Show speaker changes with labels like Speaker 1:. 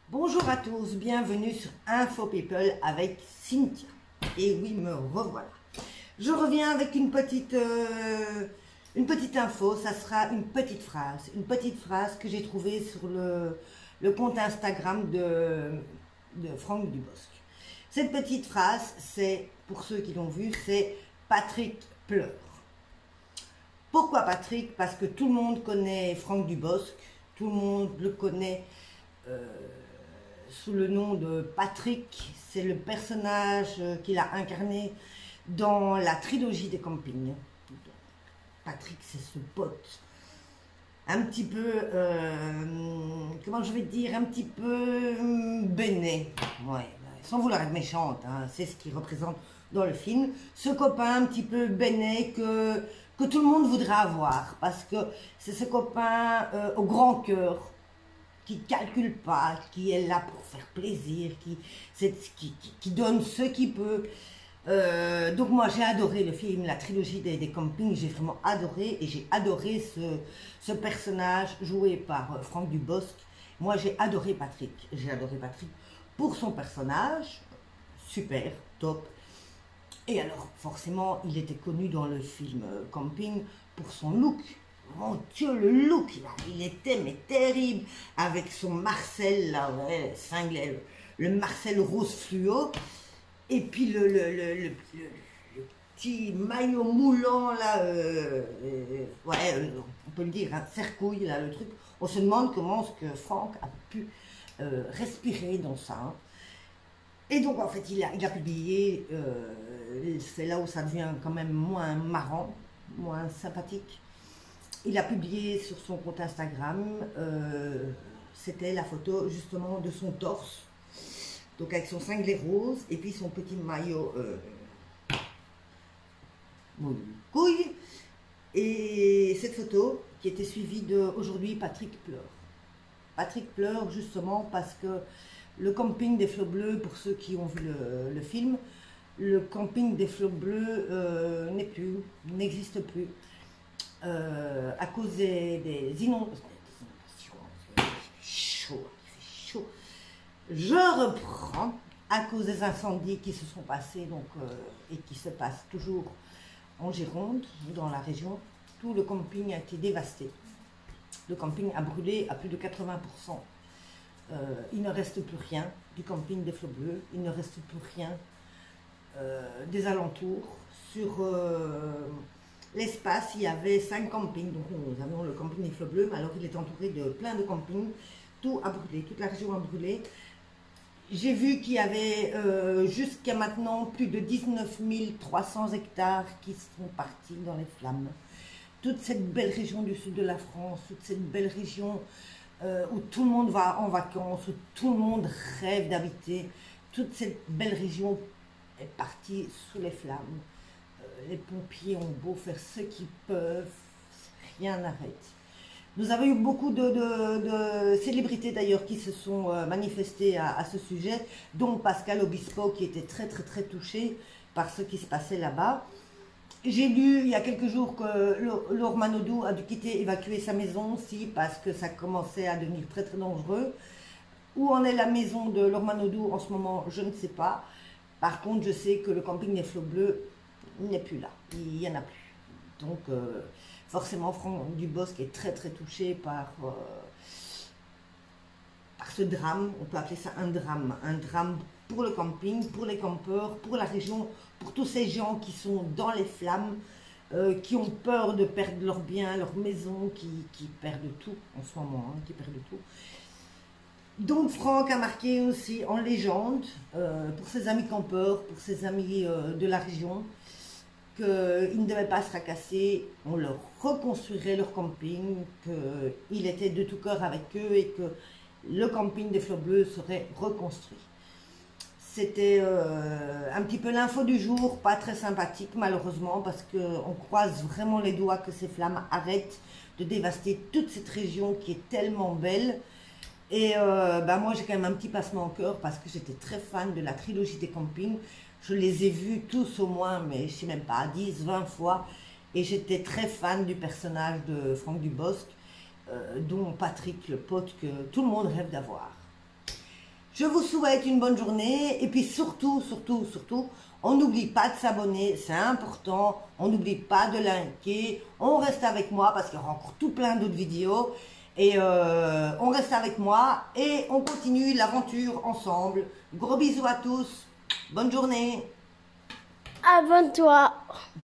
Speaker 1: Bonjour à tous, bienvenue sur Info People avec Cynthia. Et oui, me revoilà. Je reviens avec une petite info, ça sera une petite phrase que j'ai trouvée sur le compte Instagram de Franck Dubosc. Cette petite phrase, c'est, pour ceux qui l'ont vu, c'est « Patrick pleure ». Pourquoi Patrick? Parce que tout le monde connaît Franck Dubosc, tout le monde le connaît sous le nom de Patrick. C'est le personnage qu'il a incarné dans la trilogie des campings. Patrick, c'est ce pote un petit peu, comment je vais dire, un petit peu béné, ouais, sans vouloir être méchante, hein, c'est ce qu'il représente dans le film, ce copain un petit peu béné que tout le monde voudrait avoir, parce que c'est ce copain au grand cœur, qui calcule pas, qui est là pour faire plaisir, qui donne ce qu'il peut. Donc moi j'ai adoré le film, la trilogie des campings, j'ai vraiment adoré, et j'ai adoré ce personnage joué par Franck Dubosc. Moi j'ai adoré Patrick pour son personnage, super, top. Et alors forcément il était connu dans le film Camping pour son look. Mon Dieu, le look, là, il était mais terrible, avec son Marcel, là, ouais, cinglé, le Marcel rose fluo, et puis le petit maillot moulant, là, ouais, on peut le dire, hein, cercouille, là, le truc. On se demande comment ce que Franck a pu respirer dans ça. Hein. Et donc, en fait, il a publié, c'est là où ça devient quand même moins marrant, moins sympathique. Il a publié sur son compte Instagram, c'était la photo justement de son torse, donc avec son cinglé rose et puis son petit maillot couille. Et cette photo qui était suivie de aujourd'hui Patrick pleure. Patrick pleure justement parce que le camping des Flots Bleus, pour ceux qui ont vu le film, le camping des Flots Bleus n'existe plus. À cause des inondations, il fait chaud. Je reprends, à cause des incendies qui se sont passés donc, et qui se passent toujours en Gironde, dans la région, tout le camping a été dévasté. Le camping a brûlé à plus de 80%. Il ne reste plus rien du camping des Flots Bleus, il ne reste plus rien des alentours. Sur l'espace, il y avait 5 campings, donc nous avions le camping des Flots Bleus, mais alors il est entouré de plein de campings, tout a brûlé, toute la région a brûlé. J'ai vu qu'il y avait jusqu'à maintenant plus de 19 300 hectares qui sont partis dans les flammes. Toute cette belle région du sud de la France, toute cette belle région où tout le monde va en vacances, où tout le monde rêve d'habiter, toute cette belle région est partie sous les flammes. Les pompiers ont beau faire ce qu'ils peuvent, rien n'arrête. Nous avons eu beaucoup de célébrités d'ailleurs qui se sont manifestées à ce sujet, dont Pascal Obispo qui était très touché par ce qui se passait là-bas. J'ai lu il y a quelques jours que Laure Manodou a dû évacuer sa maison aussi parce que ça commençait à devenir très dangereux. Où en est la maison de Laure Manodou en ce moment, je ne sais pas. Par contre, je sais que le camping des Flots Bleus n'est plus là, il n'y en a plus. Donc, forcément, Franck Dubosc est très touché par ce drame. On peut appeler ça un drame pour le camping, pour les campeurs, pour la région, pour tous ces gens qui sont dans les flammes, qui ont peur de perdre leurs biens, leur maison, qui perdent tout en ce moment, hein, qui perdent tout. Donc Franck a marqué aussi en légende, pour ses amis campeurs, pour ses amis de la région, qu'ils ne devaient pas se fracasser, on leur reconstruirait leur camping, qu'il était de tout cœur avec eux et que le camping des Flots Bleus serait reconstruit. C'était un petit peu l'info du jour, pas très sympathique malheureusement, parce qu'on croise vraiment les doigts que ces flammes arrêtent de dévaster toute cette région qui est tellement belle. Et moi j'ai quand même un petit passement au cœur parce que j'étais très fan de la trilogie des campings. Je les ai vus tous au moins, mais je ne sais même pas, 10, 20 fois. Et j'étais très fan du personnage de Franck Dubosc, dont Patrick, le pote que tout le monde rêve d'avoir. Je vous souhaite une bonne journée. Et puis surtout, on n'oublie pas de s'abonner. C'est important. On n'oublie pas de liker. On reste avec moi parce qu'il y aura encore tout plein d'autres vidéos. Et on reste avec moi et on continue l'aventure ensemble. Gros bisous à tous. Bonne journée.
Speaker 2: Abonne-toi.